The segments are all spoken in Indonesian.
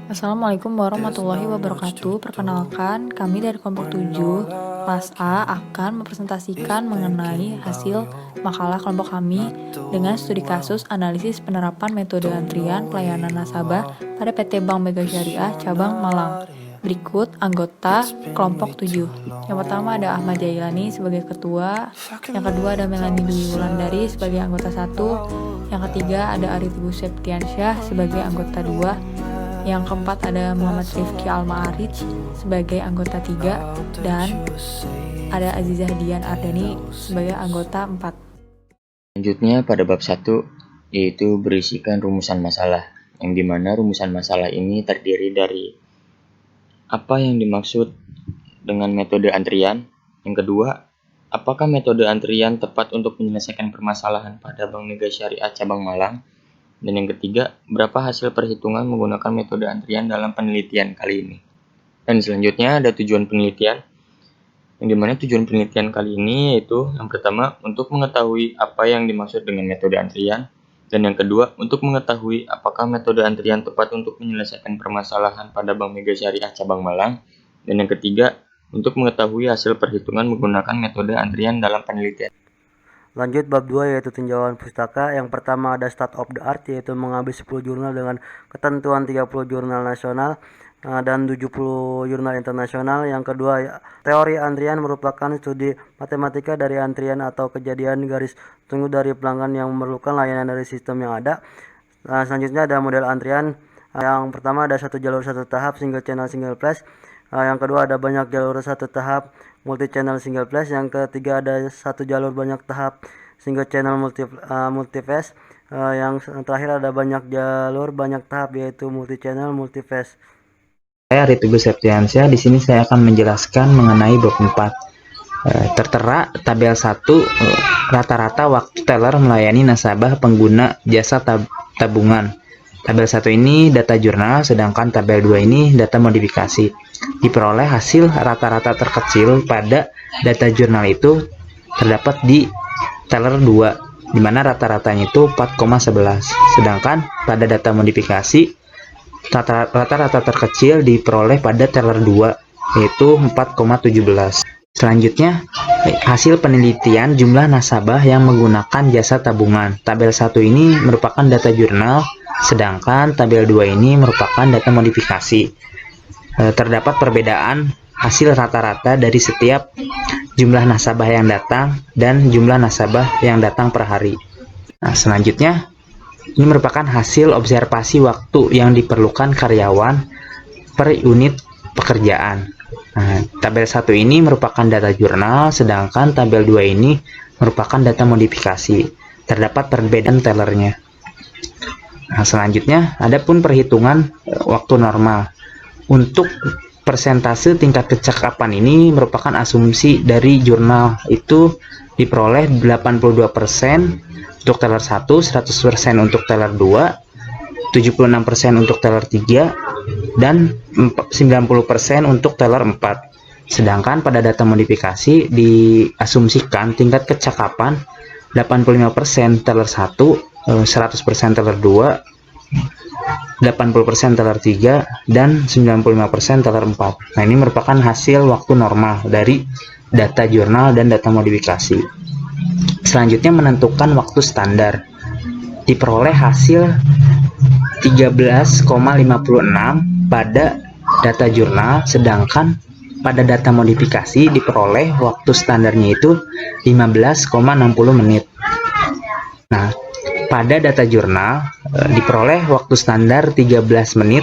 Assalamualaikum warahmatullahi wabarakatuh. Perkenalkan, kami dari kelompok 7, kelas A akan mempresentasikan mengenai hasil makalah kelompok kami dengan studi kasus analisis penerapan metode antrian pelayanan nasabah pada PT Bank Mega Syariah Cabang Malang. Berikut anggota kelompok 7. Yang pertama ada Ahmad Jailani sebagai ketua, yang kedua ada Melani Dwi Wulandari sebagai anggota 1, yang ketiga ada Ariful Septiansyah sebagai anggota 2, yang keempat ada Muhammad Rifki Al-Ma'arij sebagai anggota 3, dan ada Azizah Dian Ardani sebagai anggota 4. Selanjutnya pada bab 1, yaitu berisikan rumusan masalah, yang dimana rumusan masalah ini terdiri dari apa yang dimaksud dengan metode antrian. Yang kedua, apakah metode antrian tepat untuk menyelesaikan permasalahan pada Bank Mega Syariah Cabang Malang. Dan yang ketiga, berapa hasil perhitungan menggunakan metode antrian dalam penelitian kali ini. Dan selanjutnya ada tujuan penelitian, yang dimana tujuan penelitian kali ini yaitu yang pertama, untuk mengetahui apa yang dimaksud dengan metode antrian. Dan yang kedua, untuk mengetahui apakah metode antrian tepat untuk menyelesaikan permasalahan pada Bank Mega Syariah Cabang Malang. Dan yang ketiga, untuk mengetahui hasil perhitungan menggunakan metode antrian dalam penelitian. Lanjut bab 2 yaitu tinjauan pustaka. Yang pertama ada state of the art, yaitu mengambil 10 jurnal dengan ketentuan 30 jurnal nasional dan 70 jurnal internasional. Yang kedua, teori antrian merupakan studi matematika dari antrian atau kejadian garis tunggu dari pelanggan yang memerlukan layanan dari sistem yang ada. Selanjutnya ada model antrian. Yang pertama ada satu jalur satu tahap single channel single flash. Yang kedua ada banyak jalur satu tahap multi channel single flash. Yang ketiga ada satu jalur banyak tahap single channel multi phase. Yang terakhir ada banyak jalur banyak tahap yaitu multi channel multi phase. Saya Ariful Septiansyah. Di sini saya akan menjelaskan mengenai bab 4. Tertera tabel 1 rata-rata waktu teller melayani nasabah pengguna jasa tabungan. Tabel 1 ini data jurnal, sedangkan tabel 2 ini data modifikasi. Diperoleh hasil rata-rata terkecil pada data jurnal itu terdapat di teller 2, di mana rata-ratanya itu 4,11. Sedangkan pada data modifikasi, rata-rata terkecil diperoleh pada teller 2, yaitu 4,17. Selanjutnya, hasil penelitian jumlah nasabah yang menggunakan jasa tabungan. Tabel 1 ini merupakan data jurnal, sedangkan tabel 2 ini merupakan data modifikasi. Terdapat perbedaan hasil rata-rata dari setiap jumlah nasabah yang datang dan jumlah nasabah yang datang per hari. Nah, selanjutnya, ini merupakan hasil observasi waktu yang diperlukan karyawan per unit pekerjaan. Nah, tabel 1 ini merupakan data jurnal, sedangkan tabel 2 ini merupakan data modifikasi. Terdapat perbedaan tellernya. Nah, selanjutnya, ada pun perhitungan waktu normal. Untuk persentase tingkat kecakapan ini merupakan asumsi dari jurnal, itu diperoleh 82% untuk teller 1, 100% untuk teller 2, 76% untuk teller 3, dan 90% untuk teller 4. Sedangkan pada data modifikasi diasumsikan tingkat kecakapan 85% teller 1, 100% teller 2, 80% teller 3, dan 95% teller 4. Nah, ini merupakan hasil waktu normal dari data jurnal dan data modifikasi. Selanjutnya menentukan waktu standar. Diperoleh hasil 13,56 pada data jurnal, sedangkan pada data modifikasi diperoleh waktu standarnya itu 15,60 menit. Nah, pada data jurnal diperoleh waktu standar 13 menit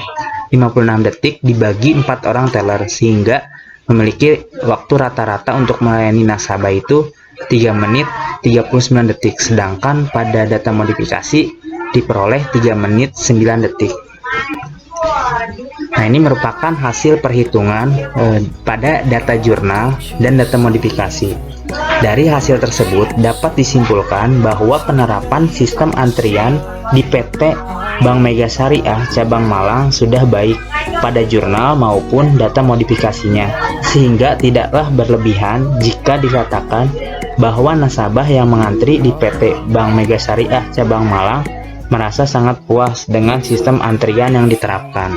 56 detik dibagi 4 orang teller, sehingga memiliki waktu rata-rata untuk melayani nasabah itu 3 menit 39 detik. Sedangkan pada data modifikasi diperoleh 3 menit 9 detik. Nah, ini merupakan hasil perhitungan pada data jurnal dan data modifikasi. Dari hasil tersebut dapat disimpulkan bahwa penerapan sistem antrian di PT Bank Mega Syariah Cabang Malang sudah baik pada jurnal maupun data modifikasinya, sehingga tidaklah berlebihan jika dikatakan bahwa nasabah yang mengantri di PT Bank Mega Syariah Cabang Malang merasa sangat puas dengan sistem antrian yang diterapkan.